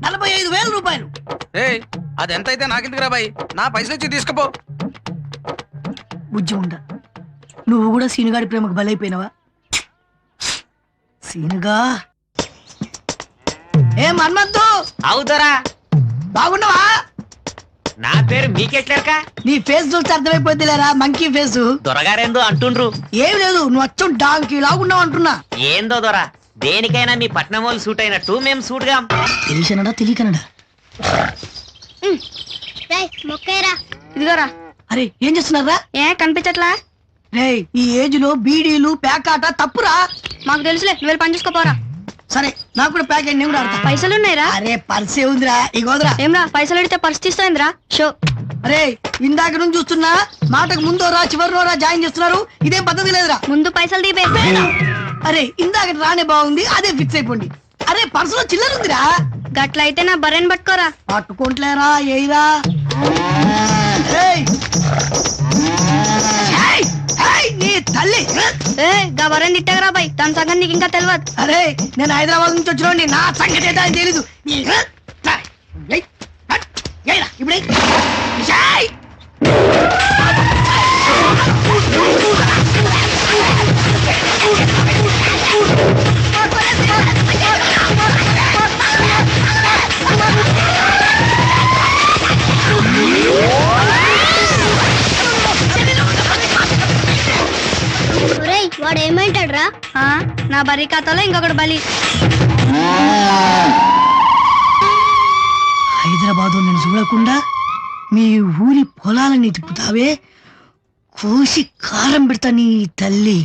45,000 రూపాయలు. అది ఎంత అయితే నాకెందుకు రా బాయ్? నా పైసలు ఇచ్చి తీసుకుపో. బుజ్జి ఉండ, నువ్వు కూడా సీనుగాడి ప్రేమకు బలైపోయినావా? సీనుగా ఏ మన్మద్దు అవుతారా? బాగున్నావా? నా పేరు మీకెట్లేక? నీ ఫేస్ చూస్తే అర్థమైపోద్ది లేరా, మంకీ ఫేస్. దొరగారేందో అంటుండ్రు. ఏం లేదు, నువ్వు అచ్చం డాంకీ లాగున్నావు అంటున్నా. ఏందో దొర, దేనికైనా మీ పట్నం వాళ్ళు సూట్ అయినట్టు మేము సూట్ గా. తెలియకనడా తెలియకనడా? మొక్కేరా. ఇదిగోరా. అరే ఏం చేస్తున్నారా? ఏ కనిపించట్లా? రే ఈ ఏజ్ లో బీడీలు పేకాట తప్పురా. మాకు తెలుసులే, నువ్వు పని చేసుకోపోరా. సరే నాకు కూడా ప్యాకెట్ నేను కూడా ఆడతా. పైసలు ఉన్నాయిరా? అరే పర్సే ఉందిరా, ఇగోదరా. ఏమ్రా పైసలు అడిగితే పరిస్థితిరా షో. అరే ఇందాక నుంచి చూస్తున్నా, మాటకు ముందోరా చివరినోరా జాయిన్ చేస్తున్నారు. ఇదేం పద్ధతి లేదురా. ముందు పైసలు తీపే. అరే ఇందాక రానే బాగుంది, అదే ఫిక్స్ అయిపోండి. అరే పర్సులో చిల్లర ఉందిరా. గట్లయితే నా బర్రెని పట్టుకోరా. పట్టుకుంటలేరా, ఏయిరా. ఏయ్! ఏయ్! ఏయ్, నీ తల్లి. గా బర్రెని తిట్టగరా బాయ్, దాని సంగతి నీకు ఇంకా తెలియదు. అరే నేను హైదరాబాద్ నుంచి వచ్చిన నా సంగతి ఏంటో అని తెలీదు. ఇప్పుడే వాడు ఏమంటాడు రా? నా బరి ఖాతాలో ఇంకొకటి బలి. హైదరాబాద్ నేను చూడకుండా మీ ఊరి పొలాలని తిప్పుతావే, కోసి కారం పెడతా నీ తల్లి.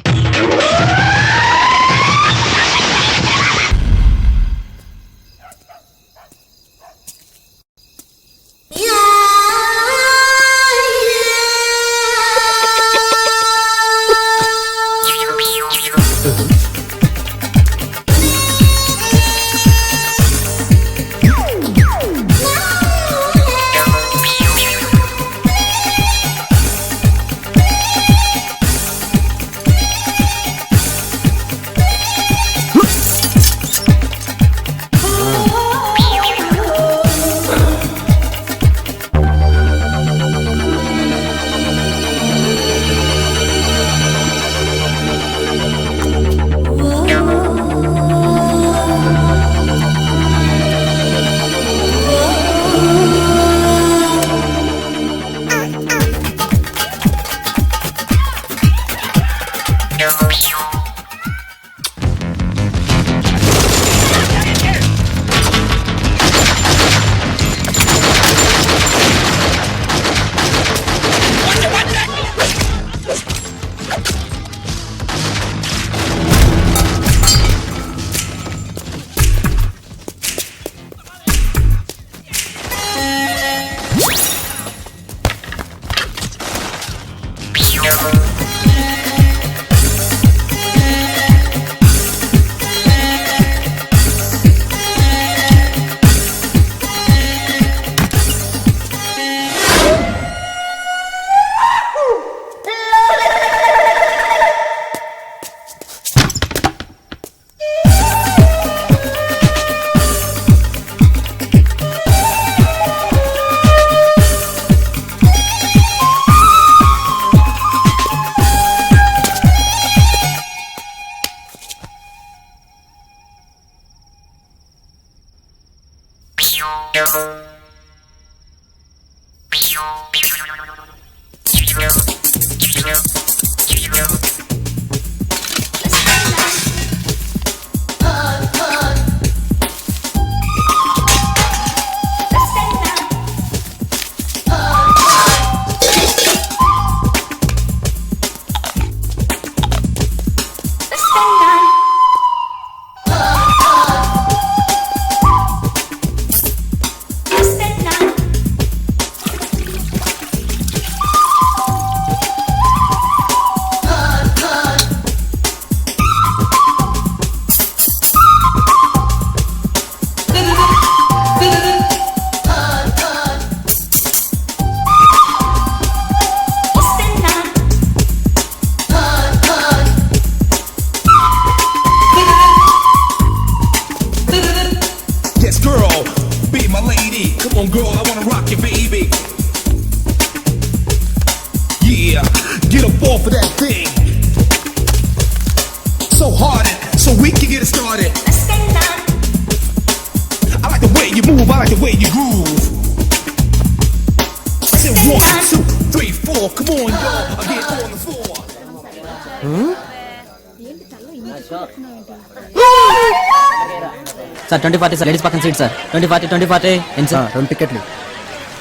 సార్ 2040 సార్, లేడీస్ పక్కన సీట్ సార్. 2040 ఎంత సార్? 2 టికెట్లు.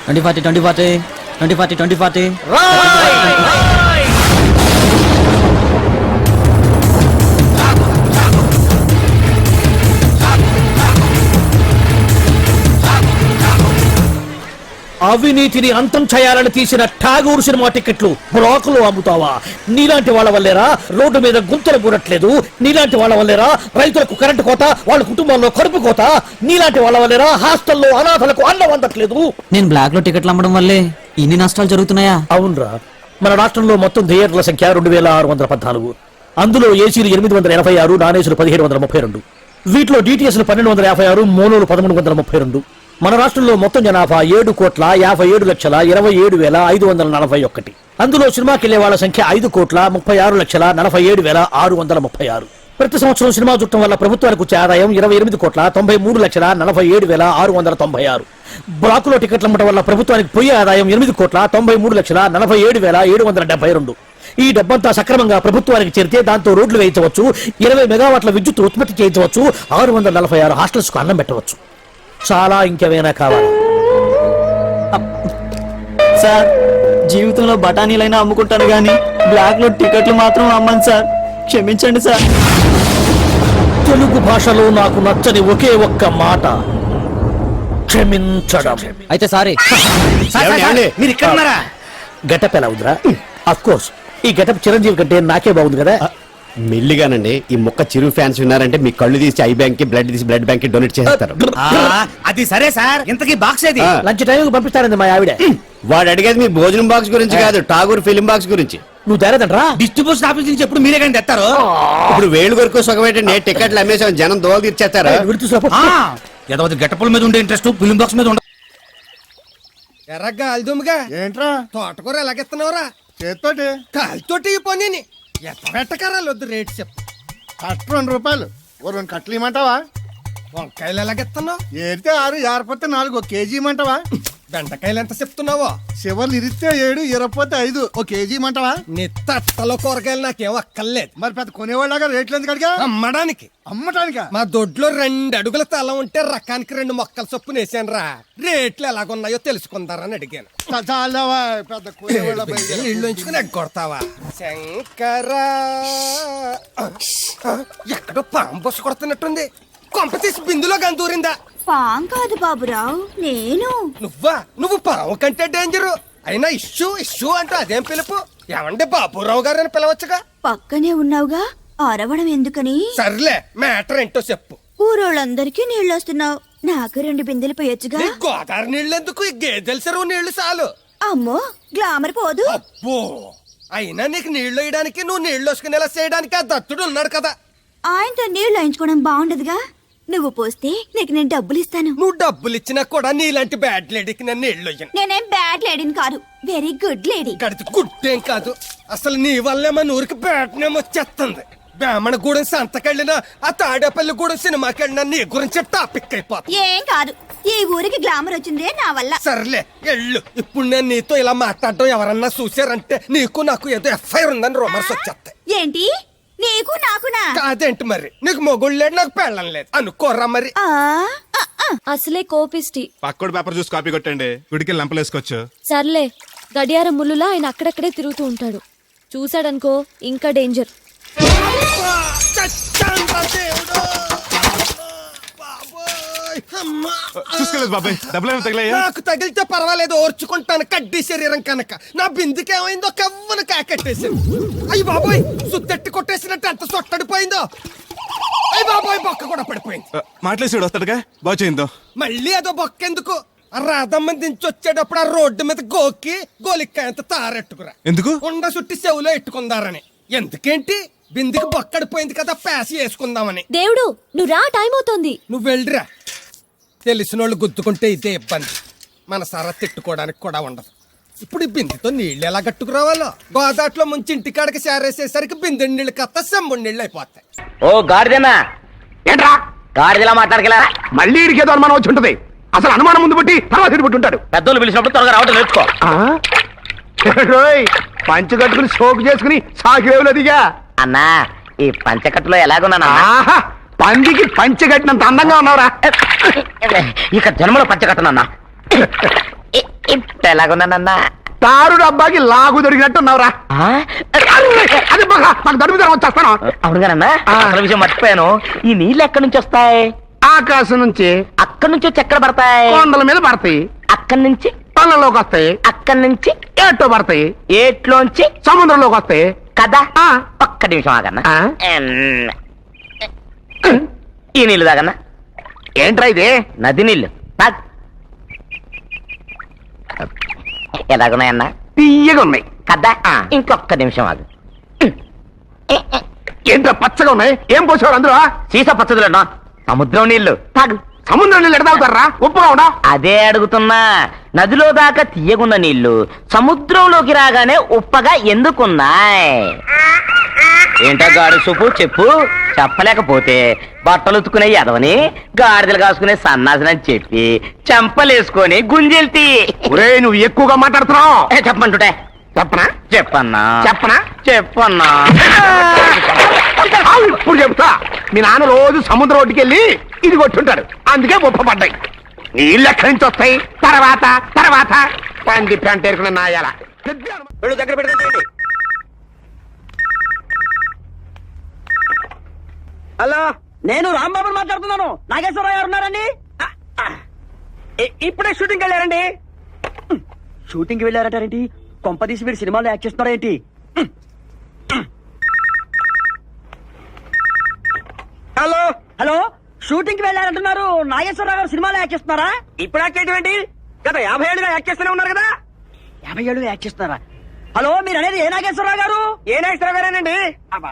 2040 2040 2040 2040. అవినీతిని అంతం చేయాలని తీసిన ఠాగూర్ సినిమా టికెట్లు బ్లాకులు అమ్ముతావా? నీలాంటి వాళ్ళ వల్లేరా రోడ్డు మీద గుంతలు పూరట్లేదు. నీలాంటి వాళ్ళ వల్లేరా రైతులకు కరెంటు కోత, వాళ్ళ కుటుంబాల్లో కడుపు కోత. నీలాంటి వాళ్ళ వల్లేరా హాస్టల్లో అనాథలకు అన్నం అందట్లేదు. నేను బ్లాక్ లో టికెట్లు అమ్మడం వల్లే ఇన్ని నష్టాలు జరుగుతున్నాయా? అవునరా, మన రాష్ట్రంలో మొత్తం థియేటర్ల సంఖ్య 2614. అందులో ఏసీలు 886, నాన్ ఏసీలు 1732. వీటిలో డిటిఎస్లు 1256, మోనోలు 1332. మన రాష్ట్రంలో మొత్తం జనాభా 7,57,27,541. అందులో సినిమాకి వెళ్లే వాళ్ళ సంఖ్య 5,36,47,636. ప్రతి సంవత్సరం సినిమా చూడటం వల్ల ప్రభుత్వానికి వచ్చే ఆదాయం 28,93,43,696. బ్లాకులో టికెట్లు అమ్మటం వల్ల ప్రభుత్వానికి పోయే ఆదాయం 8,93,47,772. ఈ డబ్బంతా సక్రమంగా ప్రభుత్వానికి చేరితే దాంతో రోడ్లు వేయించవచ్చు, 20 మెగావాట్ల విద్యుత్ ఉత్పత్తి చేయించవచ్చు, 646 హాస్టల్స్ కు అన్నం పెట్టవచ్చు. చాలా ఇంకేమైనా కావాలి? సార్, జీవితంలో బఠానీలైనా అమ్ముకుంటాను గానీ బ్లాక్ లో టికెట్లు మాత్రం అమ్మను సార్. క్షమించండి సార్. తెలుగు భాషలో నాకు నచ్చని ఒకే ఒక్క మాట క్షమించడం. అయితే సారీ. మీరు ఇక్కడ ఉన్నారా? గెటప్ ఎలా ఉందిరా? అఫ్ కోర్స్ ఈ గెటప్ చిరంజీవి కంటే నాకే బాగుంది కదా. మెల్లిగానండి, ఈ మొక్క చిరు ఫ్యాన్స్ ఉన్నారంటే మీ కళ్ళు తీసి ఐ బ్యాంక్ కి, బ్లడ్ తీసి బ్లడ్ బ్యాంక్ కి డొనేట్ చేస్తారు. అది సరే సార్, ఇంతకీ బాక్స్ ఏది? లంచ్ టైం పంపిస్తారండి మా ఆవిడ. వాడు అడిగేది మీ భోజనం బాక్స్ గురించి కాదు, ఠాగూర్ ఫిలిం బాక్స్ గురించి. నువ్వు తేరదంట్రా? డిస్ట్రిబ్యూషన్ ఆఫీస్ నుంచి ఎప్పుడు మీరే కానీ తెస్తారు. ఇప్పుడు వేలు వరకు సుఖమేటండి, టికెట్లు అమ్మేసాం, జనం దోలు తీర్చేస్తారు. గెటపుల మీద ఉండే ఇంట్రెస్ట్ ఫిలిం బాక్స్ మీద ఉండదు. ఎర్రగా అల్దుమ్గా ఏంట్రా తోటకూర ఎలాగెత్తున్నావురా? చేతితోటి కాలితోటి పోనీ ఎట్టకరాలు వద్దు, రేట్ చెప్పు. కట్ట 2 రూపాయలు, 2 కట్టలు ఇమ్మంటావా? వంకాయలు ఎలాగెత్తున్నావు? ఏడితే 6, ఏరపోతే 4, 1 కేజీ ఇమ్మంటావా? బెండకాయలు ఎంత చెప్తున్నావో? చివర్లు ఇరిస్తే 7, ఇరపోతే 5, 1 కేజీ ఇమ్మంటావా? నీ తట్టలో కూరగాయలు నాకేం అక్కర్లేదు. మరి పెద్ద కొనేవాళ్ళగా రేట్లు ఎందుకు అడిగా? అమ్మడానికి. అమ్మటానికా? మా దొడ్లో 2 అడుగుల తల ఉంటే రకానికి 2 మొక్కల చొప్పున వేసాను రా. రేట్లు ఎలాగున్నాయో తెలుసుకుందారని అడిగాను. పెద్ద ఇళ్ళు ఉంచుకుని ఎగ్గొడతావా? శంకరా, ఎక్కడో పాము బొస్స కొడుతున్నట్టుంది. కొంప తీసి బిందులో గందూరిందా? పాం కాదు బాబురావు, నేను. నువ్వు పాము కంటే డేంజరు. అయినా ఇష్యూ ఇష్యూ అంటే అదేం పిలుపు? ఏమండి బాబురావు గారు అని పిలవచ్చుగా. పక్కనే ఉన్నావుగా, అరవడం ఎందుకని? సర్లే, మ్యాటర్ ఏంటో చెప్పు. ఊరోళ్ళందరికీ నీళ్ళు వస్తున్నావు, నాకు 2 బిందెలు పోయొచ్చుగా. నీ గోదావరి నీళ్ళెందుకు? ఈ గేదెల చెరువు నీళ్లు చాలు. అమ్మో, గ్లామర్ పోదు. అబ్బో, అయినా నీకు నీళ్లు వేయడానికి, నువ్వు నీళ్లు వేసుకునేలా చేయడానికి ఆ దత్తుడు ఉన్నాడు కదా. ఆయనతో నీళ్లు వేయించుకోవడం బాగుండదుగా. నువ్వు పోస్తే నీకు నేను డబ్బులు ఇస్తాను. నువ్వు డబ్బులు ఇచ్చినా కూడా నీలాంటి బ్యాడ్ లేడీకి నేను నీళ్లు వేయను. నేనేం బ్యాడ్ లేడీని కాదు, వెరీ గుడ్ లేడీ. గడిచి గుడ్డేం కాదు, అసలు నీ వల్లే మన ఊరికి బ్యాడ్ నేమ్ వచ్చేస్తుంది. బ్రాహ్మణగూడెం సంతకెళ్ళినా, ఆ తాడేపల్లిగూడెం సినిమాకి వెళ్ళినా నీ గురించి టాపిక్ అయిపోతుంది. ఏం కాదు, ఈ ఊరికి గ్లామర్ వచ్చిందే నా వల్ల. సర్లే ఎళ్ళు. ఇప్పుడు నేను నీతో ఇలా మాట్లాడడం ఎవరన్నా చూసారంటే నీకు నాకు ఏదో ఎఫ్ఐఆర్ ఉందని రూమర్స్ వచ్చేస్తాయి. ఏంటి? నీకు నాకునా? కాదేంటి మరి? నీకు మొగుడు లేడు, నాకు పెళ్ళం లేదు అనుకోరా మరి. అసలే కోపిస్టి. పక్కోడు పేపర్ చూసి కాపీ కొట్టండి, గుడికి లంపలేసుకోవచ్చు. సర్లే, గడియారం ముళ్ళులా ఆయన అక్కడక్కడే తిరుగుతూ ఉంటాడు. చూశాడనుకో ఇంకా డేంజర్. చూసుకోలేదు బాబాయ్, డబ్బులు తగిలాయా? నాకు తగిలితే పర్వాలేదు, ఓర్చుకుంటాను. కడ్డీ శరీరం కనుక నా బిందుకేమైందో కవ్వను కాకెట్టేసింది. అయ్యి బాబోయ్, సుత్తెట్టి కొట్టేసినట్టు ఎంత సొట్టడిపోయిందో. అయ్యి బాబోయ్, బొక్క కూడా పడిపోయింది. మాట్లాడేసాడు వస్తాడుగా, బాగు చేయిందో. మళ్ళీ అదో బొక్క ఎందుకు? రాధమ్మ దించి వచ్చేటప్పుడు ఆ రోడ్డు మీద గోకి గోలిక్కాయంత తారెట్టుకురా. ఎందుకు? ఉండ సుట్టి చెవులో ఎట్టుకుందారని. ఎందుకేంటి? బిందుకి బొక్కడిపోయింది కదా, పేసి వేసుకుందామని. దేవుడు, నువ్వు రా, టైం అవుతోంది. నువ్వు వెళ్ళిరా. తెలిసినోళ్ళు గుద్దుకుంటే ఇదే ఇబ్బంది, మన సర తిట్టుకోవడానికి కూడా ఉండదు. ఇప్పుడు ఈ బిందెతో నీళ్ళు ఎలా కట్టుకురావాలో? గోదాట్లో ముంచి ఇంటికాడకి చేరేసేసరికి బిందె నీళ్ళు కత్త సెంబుడి నీళ్ళు అయిపోతాయి. ఓ గాడిదేనా ఏంట్రా గాడిదలా మాట్లాడగలరా? మళ్ళీ ఇడికేదో అనుమానం వచ్చి ఉంటుంది. అసలు అనుమానం ముందు బట్టి తర్వాత ఇటు ఉంటాడు. పెద్దోళ్ళు పిలిచినప్పుడు త్వరగా రావడం నేర్చుకో. పంచ కట్టుకుని సోకు చేసుకుని సాకిరేవులు దిగా అన్నా. ఈ పంచకట్టులో ఎలాగున్నా? పందికి పంచ కట్టినంత అందంగా ఉన్నావురా. ఇక జన్మలో పంచ కట్టనన్నా. ఇప్పుడు ఎలాగున్నానన్నా? తారు డబ్బాకి లాగు దొరికినట్టున్నావురా. అది నాకు దొరుకుతాను, వచ్చేస్తాను. అవునుగానన్నా, అసలు విషయం మర్చిపోయాను. ఈ నీళ్ళు ఎక్కడి నుంచి వస్తాయి? ఆకాశం నుంచి. అక్కడి నుంచి వచ్చి ఎక్కడ పడతాయి? కొండల మీద పడతాయి. అక్కడి నుంచి కళ్ళలోకి వస్తాయి, అక్కడి నుంచి ఏట్లో పడతాయి, ఏట్లోంచి సముద్రంలోకి వస్తాయి కదా. ఒక్క నిమిషం ఆగన్నా. ఈ నీళ్ళు తాగన్నా. ఏంట్రా ఇది? నది నీళ్ళు. ఎలాగున్నాయన్నా? తీయగా ఉన్నాయి కదా. ఇంకొక్క నిమిషం ఆగు. ఏంట్రా పచ్చగా ఉన్నాయి? ఏం పోసేవారు అందులో? సీసా పచ్చదులేనా? సముద్రం నీళ్లు. తాగు. సముద్రం నీళ్ళు ఎడ తాగుతారా? ఉప్పుగా ఉండా? అదే అడుగుతున్నా. నదిలో దాకా తీయగున్న నీళ్లు సముద్రంలోకి రాగానే ఉప్పగా ఎందుకున్నాయి? ఏంటా గాడి సూపు చెప్పు. చెప్పలేకపోతే బట్టలు ఉతుకునే ఎదవని గాడిదలు కాసుకునే సన్నాసనని చెప్పి చెంపలేసుకొని గుంజెల్తి. నువ్వు ఎక్కువగా మాట్లాడుతున్నావు. చెప్పమంటుంటే చెప్పనా? చెప్పన్నా. చెప్పనా? చెప్పన్నా. ఇప్పుడు చెప్తా. మీ నాన్న రోజు సముద్రం ఒడ్డుకెళ్ళి ఇది కొట్టుంటాడు, అందుకే ఉప్పపడ్డాయి. నీళ్ళు ఎక్కడి నుంచి వస్తాయి? తర్వాత తర్వాత పంది పెంటేరుకున్న నాయాల దగ్గర పెట్టుకుంటే. హలో, నేను రాంబాబుని మాట్లాడుతున్నాను. నాగేశ్వరరావు గారు ఉన్నారండి? ఇప్పుడే షూటింగ్కి వెళ్ళారండి. షూటింగ్కి వెళ్ళారటారేంటి? కొంపదీసి మీరు సినిమాలో యాక్ట్ చేస్తున్నారా ఏంటి? హలో హలో, షూటింగ్ కి వెళ్ళారంటున్నారు. నాగేశ్వరరావు గారు సినిమాలో యాక్ట్ చేస్తున్నారా? ఇప్పుడు యాక్ట్ చేయడం ఏంటి? గత 50 ఏళ్ళుగా యాక్ట్ చేస్తూనే ఉన్నారు కదా. 50 ఏళ్ళుగా యాక్ట్ చేస్తున్నారా? హలో, మీరు అనేది ఏ నాగేశ్వరరావు గారు? ఏ నాగేశ్వరరావు గారేనండి?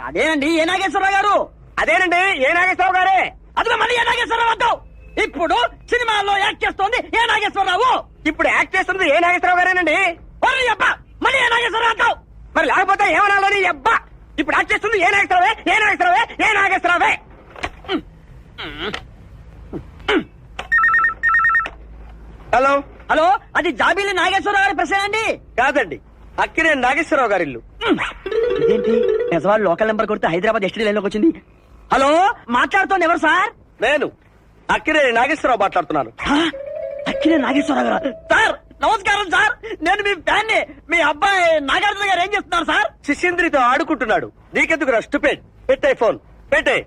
అదేనండి, ఏ నాగేశ్వరరావు గారు? అదేనండి, ఏ నాగేశ్వరరావు గారే. అదిగో మళ్ళీ ఏ నాగేశ్వరరావు అంటావు. ఇప్పుడు సినిమాల్లో యాక్ట్ చేస్తోంది ఏ నాగేశ్వరరావు. ఇప్పుడు యాక్ట్ చేస్తుంది ఏ నాగేశ్వరరావు గారేనండి. అబ్బా, మళ్ళీ ఏ నాగేశ్వరరావు అంటావు. మరి లేకపోతే ఏమనాలని? అబ్బా, ఇప్పుడు యాక్ట్ చేస్తుంది ఏ నాగేశ్వరరావే, ఏ నాగేశ్వరరావే, ఏ నాగేశ్వరరావే. హలో హలో, అది జాబిలి నాగేశ్వరరావు గారి ప్రశ్న అండి? కాదండి, అక్కినే నాగేశ్వరరావు గారి ఇల్లు. ఇదేంటి నిజవాళ్ళు లోకల్ నెంబర్ కొడితే హైదరాబాద్ ఎస్టీ లైన్లోకి వచ్చింది. హలో, మాట్లాడుతోంది ఎవరు సార్? నేను అక్కినే నాగేశ్వరరావు మాట్లాడుతున్నాను. అక్కినే నాగేశ్వరరావు గారు? సార్ నమస్కారం సార్, నేను మీ ఫ్యాన్ ని. మీ అబ్బాయి నాగార్జున గారు ఏం చేస్తున్నారు సార్? శిష్యంద్రితో ఆడుకుంటున్నాడు. నీకెందుకు రా స్టూపిడ్? పెట్టే ఫోన్ పెట్టే.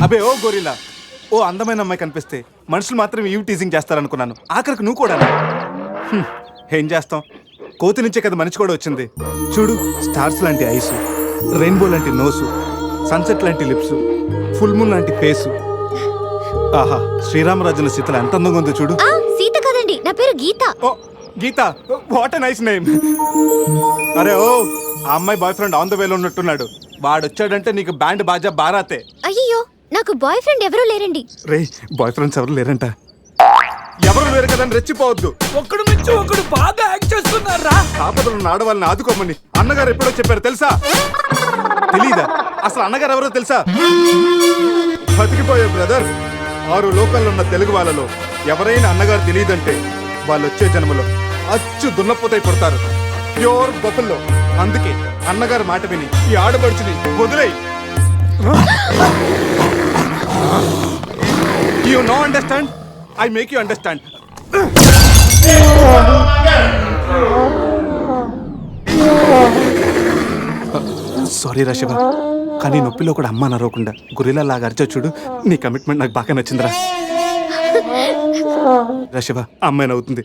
అబే ఓ గొరిల్లా, ఓ అందమైన అమ్మాయి కనిపిస్తే మనుషులు మాత్రం ఈవ్ టీజింగ్ చేస్తారనుకున్నాను. ఆఖరికి నువ్వు కూడా. ఏం చేస్తాం, కోతి నుంచే కదా మనిషి కూడా వచ్చింది. చూడు, స్టార్స్ లాంటి ఐసు, రెయిన్బో లాంటి నోసు, సన్సెట్ లాంటి లిప్స్, ఫుల్ మూన్ లాంటి ఫేసు. ఆహా, శ్రీరామరాజుల సీతలు ఎంత అందంగా ఉందో చూడు. సీత కదండి, నా పేరు గీత. ఓ గీత, వాట్ ఎ నైస్ నేమ్. అరే ఓ, ఆ అమ్మాయి బాయ్ ఫ్రెండ్ ఆన్ ద వేలో ఉన్నట్టున్నాడు. వాడు వచ్చాడంటే నీకు బ్యాండ్ బాజా బారాతే. అయ్యో, నాకు బాయ్ ఫ్రెండ్ ఎవరూ లేరండి. రే, బాయ్ ఫ్రెండ్స్ ఎవరు లేరంట. ఎవరు లేరు కదా రెచ్చిపోవద్దు. ఒకడు నుంచి ఒకడు బాగా యాక్ట్ చేస్తున్నారా? ఆపదలు ఆడవాళ్ళని ఆదుకోమని అన్నగారు ఎప్పుడో చెప్పారు తెలుసా? తెలీదా? అసలు అన్నగారు ఎవరో తెలుసా? బతికిపోయే బ్రదర్. 6 లోకల్లో ఉన్న తెలుగు వాళ్ళలో ఎవరైనా అన్నగారు తెలియదంటే వాళ్ళు వచ్చే జన్మలో అచ్చు దున్నపోతై పుడతారు. ప్యూర్ బొఫల్లో. అందుకే అన్నగారు మాట విని ఈ ఆడపడుచుని వదిలేయి. You know understand? I make you understand. Sorry రా శివ, కానీ నొప్పిలో కూడా అమ్మ నరవకుండా గురిలా లాగా అరిచా చూడు. నీ కమిట్మెంట్ నాకు బాగా నచ్చిందిరా. రా శివ, అమ్మాయి నవ్వుతుంది.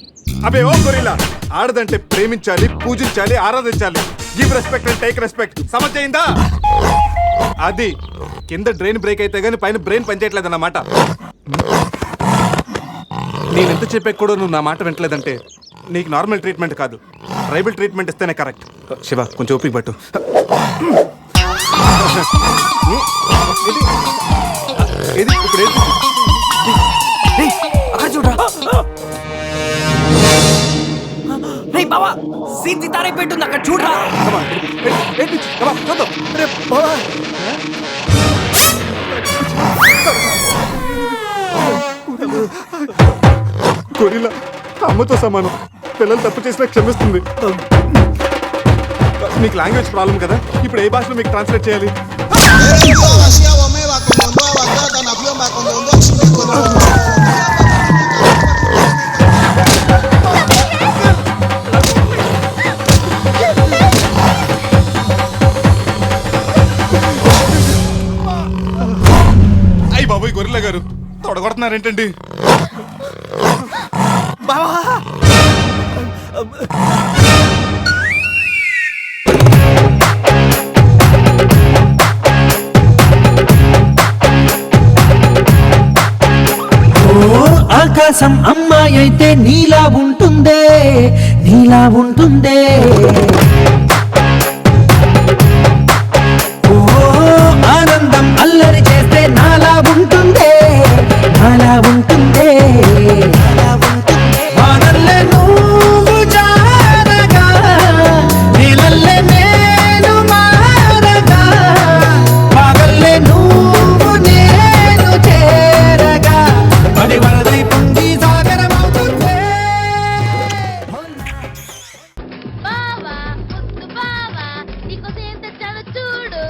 అబే ఓ గొరిలా, ఆడదంటే ప్రేమించాలి, పూజించాలి, ఆరాధించాలి. Give respect and take respect. సమజైందా? అది కింద డ్రైన్ బ్రేక్ అయితే గానీ పైన బ్రెయిన్ పనిచేయట్లేదు అన్నమాట. నేనెంత చెప్పాక కూడా నువ్వు నా మాట వింటలేదంటే నీకు నార్మల్ ట్రీట్మెంట్ కాదు, ట్రైబల్ ట్రీట్మెంట్ ఇస్తేనే కరెక్ట్. శివ, కొంచెం ఓపిక పట్టు. ఇది ఇప్పుడు బావా, సీన్ సితారే పెట్టుంది అక్కడ చూడరా. గొరిల్లా అమ్మతో సమానం. పిల్లలు తప్పు చేసినా క్షమిస్తుంది. మీకు లాంగ్వేజ్ ప్రాబ్లం కదా, ఇప్పుడు ఏ భాషలో మీకు ట్రాన్స్లేట్ చేయాలి? అయ్యి బాబోయ్ గొర్రెల గారు తొడగొడుతున్నారేంటండి? బావా ఆకాశం అమ్మాయి అయితే నీలా ఉంటుందే, నీలా ఉంటుందే. ఓ ఆనందం అల్లరి చేస్తే నాలా ఉంటుందే, నాలా ఉంటుందే. వానల్లే నువ్వు జారగా, నీలల్లే నేను మారగా, పగల్లే నువ్వు నేను చేరగా, పడి వరదై పొంగి సాగరమవుతుందే. బావా ముద్దు బావా నీకోసం ఏం తెచ్చానో చూడు.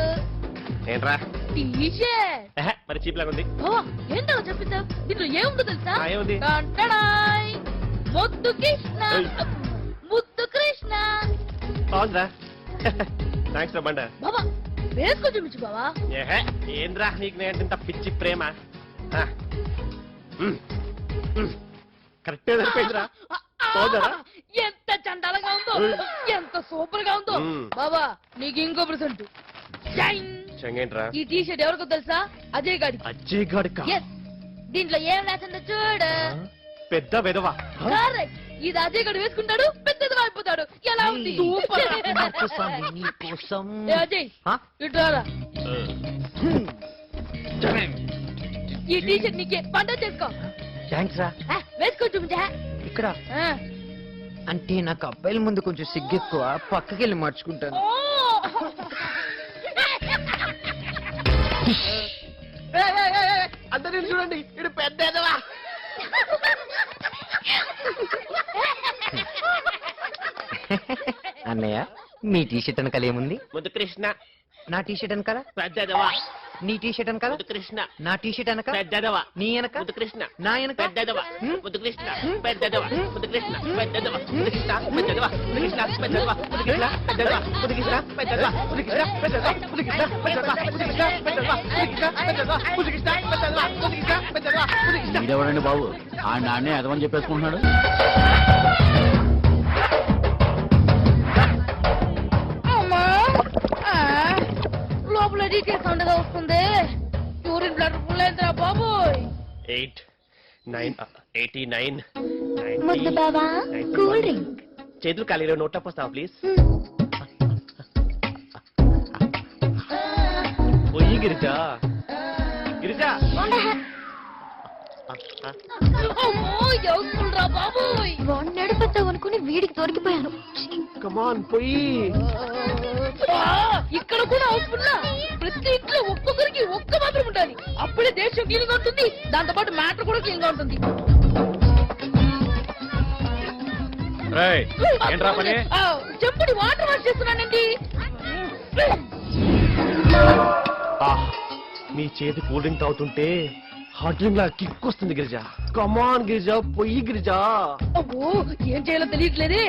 ఏంట్రా టీ-షర్ట్. మరి చీప్ లాగా ఉంది. బావా ఏంటో చెప్పిస్తావు, దీంట్లో ఏముందో తెలుసా? ఏముంది? టంటడాయ్. ముద్దు కృష్ణ, ముద్దు కృష్ణ. బాగుందిరా. థ్యాంక్స్ రా బండ. బావా వేసుకో చూపించు బావా. ఏంద్రా నీకు నేంత పిచ్చి ప్రేమ. కరెక్ట్ సరిపోయిందిరా. బాగుందరా? ఎంత చండాలంగా ఉందో, ఎంత సూపర్ గా ఉందో. బావా నీకు ఇంకో ప్రెసెంట్. చెంగేంట్రా? ఈ టీ షర్ట్ ఎవరికో తెలుసా? అజయ్ గాడి. అజ్జయ్ గాడిక? Yes. దీంట్లో ఏం రాసిందో చూడు. పెద్ద వెదవా. కరెక్ట్. ఇది అజయ్ గాడు వేసుకుంటాడు, పెద్దది అయిపోతాడు. ఎలా ఉంది? ఏ అజయ్ ఇటు రారా. ఈ టీ షర్ట్ నీకే, పంట చేసుకో. థ్యాంక్స్ రా. వేసుకో చూపించా. ఇక్కడ అంటే నాకు అబ్బాయిల ముందు కొంచెం సిగ్గెక్కువ, పక్కకి వెళ్ళి మార్చుకుంటాను. అందరూ చూడండి, ఇది పెద్ద ఎదవా. అన్నయ్య మీ టీ షర్ట్ వెనకాల ఏముంది? ముద్దు కృష్ణ. నా టీ షర్ట్ వెనకాల పెద్ద ఎదవా. నీ టీ షర్ట్ వెనకాల ముద్దు కృష్ణ. నా టీ షర్ట్ వెనక పెద్ద ఎదవా. నీ వెనక ముద్దు కృష్ణ. నా వెనక పెద్ద ఎదవా. ముద్దు కృష్ణ. పెద్ద ఎదవా. ముద్దు కృష్ణ. పెద్ద ఎదవా. ముద్దు కృష్ణ. పెద్ద ఎదవా. ముద్దు కృష్ణ. పెద్ద ఎదవా. ముద్దు కృష్ణ. పెద్ద ఎదవా. ముద్దు కృష్ణ. పెద్ద ఎదవా. ముద్దు కృష్ణ. పెద్ద ఎదవా. ముద్దు కృష్ణ. పెద్ద ఎదవా. ముద్దు కృష్ణ. పెద్ద ఎదవా. ముద్దు కృష్ణ. పెద్ద ఎదవా. ముద్దు కృష్ణ. పెద్ద ఎదవా. ముద్దు కృష్ణ. పెద్ద ఎదవా. ముద్దు కృష్ణ. వీడెవడండి బాబు? ఆ నాన్నే అదమని చెప్పేసుకుంటున్నాడు. లోపల డీటెయిల్స్ ఉండగా వస్తుంది. యూరిన్ బ్లడ్ ఫుల్ అయిందిరా బాబోయ్. 8 9 89 ముద్దు బావా కూల్ డ్రింక్. చేతులు ఖాళీలో నోట్ వస్తావా ప్లీజ్? పోయి గిరిజా. గిరిజా వాడిని నడిపెత్తావు అనుకుని వీడికి దొరికిపోయాను. కమాన్ పోయి. ఇక్కడ కూడా హౌస్ఫుల్. ప్రతి ఇంట్లో ఒక్కొక్కరికి ఒక్క మాత్రం ఉండాలి. అప్పుడే దేశం క్లీన్ గా ఉంటుంది, దాంతో పాటు మ్యాటర్ కూడా క్లీన్ గా ఉంటుంది. చెప్పుడి వాటర్ వాష్ చేస్తున్నానండి. నీ చేతి కూల్ డ్రింక్ తాగుతుంటే హాట్ డ్రింక్ లా కిక్ వస్తుంది గిరిజా. కమాన్ గిరిజా పొయ్యి గిరిజా. అబ్బో ఏం చేయాలో తెలియట్లేదే.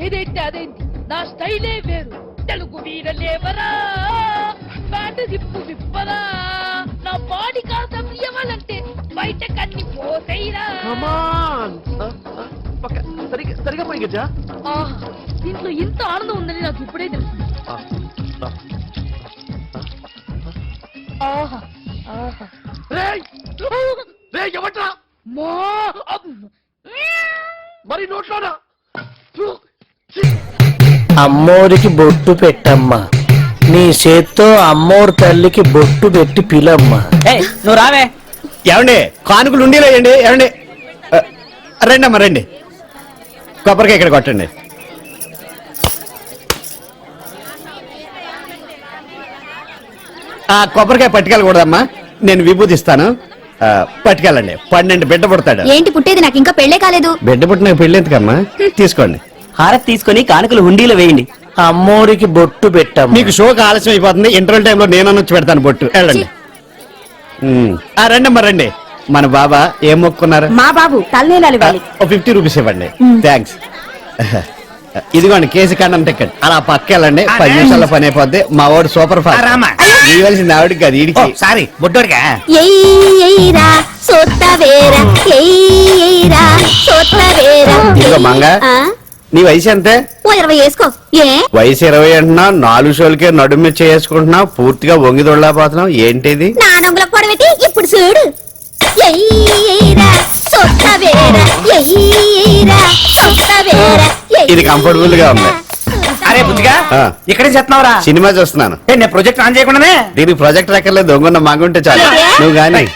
ఏదైతే అదేంటి, నా స్టైలే వేరు. తెలుగు వీరలేవరా, బ్యాట్ జిప్పు విప్పరా, నా బాడీ కాస్త ఇవ్వాలంటే బయట కన్ని పోతైరా. కమాన్ సరిగా పోయి గిరిజా. దీంట్లో ఇంత ఆనందం ఉందని నాకు ఇప్పుడే తెలుసు. ఆహా ఆహా. ఎవట్రా మరి నోట్లోనా? అమ్మోరికి బొట్టు పెట్టమ్మా, నీ చేత్తో అమ్మోరు తల్లికి బొట్టు పెట్టి పిలమ్మా. నువ్వు రావే. ఏమండి కానుకలు ఉండేలేయండి. ఏమండి రండి అమ్మా రండి. కొబ్బరికాయ ఇక్కడ కొట్టండి. కొబ్బరికాయ పట్టుకెళ్ళకూడదమ్మా, నేను విభూతిస్తాను. పట్టుకెళ్ళండి. 12 బిడ్డ పుడతాడు. ఏంటి పుట్టేది? నాకు ఇంకా పెళ్ళే కాలేదు. బిడ్డ పుట్టిన పెళ్లి ఎందుకమ్మా? తీసుకోండి. హారతి తీసుకొని కానుకలు హుండీలో వేయండి. అమ్మోరికి బొట్టు పెట్టమ్మా. మీకు షోకి ఆలస్యం అయిపోతుంది. ఇంటర్వెల్ టైంలో నేను వచ్చి పెడతాను బొట్టు. వెళ్ళండి. రండమ్మా రండి. మన బాబా ఏం మొక్కున్నారు? మా బాబు తల్లీలాలు ఇవ్వాలి. ఓ 50 రూపీస్ ఇవ్వండి. థ్యాంక్స్. ఇదిగోండి కేసు కండం టికెట్. అలా పక్క వెళ్ళండి, 10 నిమిషాల్లో పని అయిపోద్ది. మా వాడు సూపర్ ఫాస్ట్. ఇవ్వాల్సింది ఆవిడకి కాదు, ఈడికి. సారీ బొడ్డోడిగా. ఎయ్యిరా సోత్తవేరా ఎయ్యిరా సోత్తవేరా. ఇదిగో మంగ, నీ వయసు ఎంతే? ఓ 20 వేసుకో. ఏ వయసు 20 అంటున్నా, 4 షోలకే నడుము చేసుకుంటున్నావు, పూర్తిగా వంగి దొడలేకపోతున్నావు, ఏంటిది? నా నొంగులకు పొడవెట్టి ఇప్పుడు చూడు. ఎయ్యిరా సోత్తవేరా ఎయ్యిరా సోత్తవేరా. ఇది కంఫర్టబుల్ గా ఉంది. అరే బుద్ధిగా ఇక్కడే చేస్తున్నావురా? సినిమా చూస్తున్నాను. నేను ప్రాజెక్ట్ ఆన్ చేయకుండానే. దీనికి ప్రాజెక్ట్ ఎక్కర్లేదు, దొంగన్న మంగుంటే చాలు. నువ్వు గాని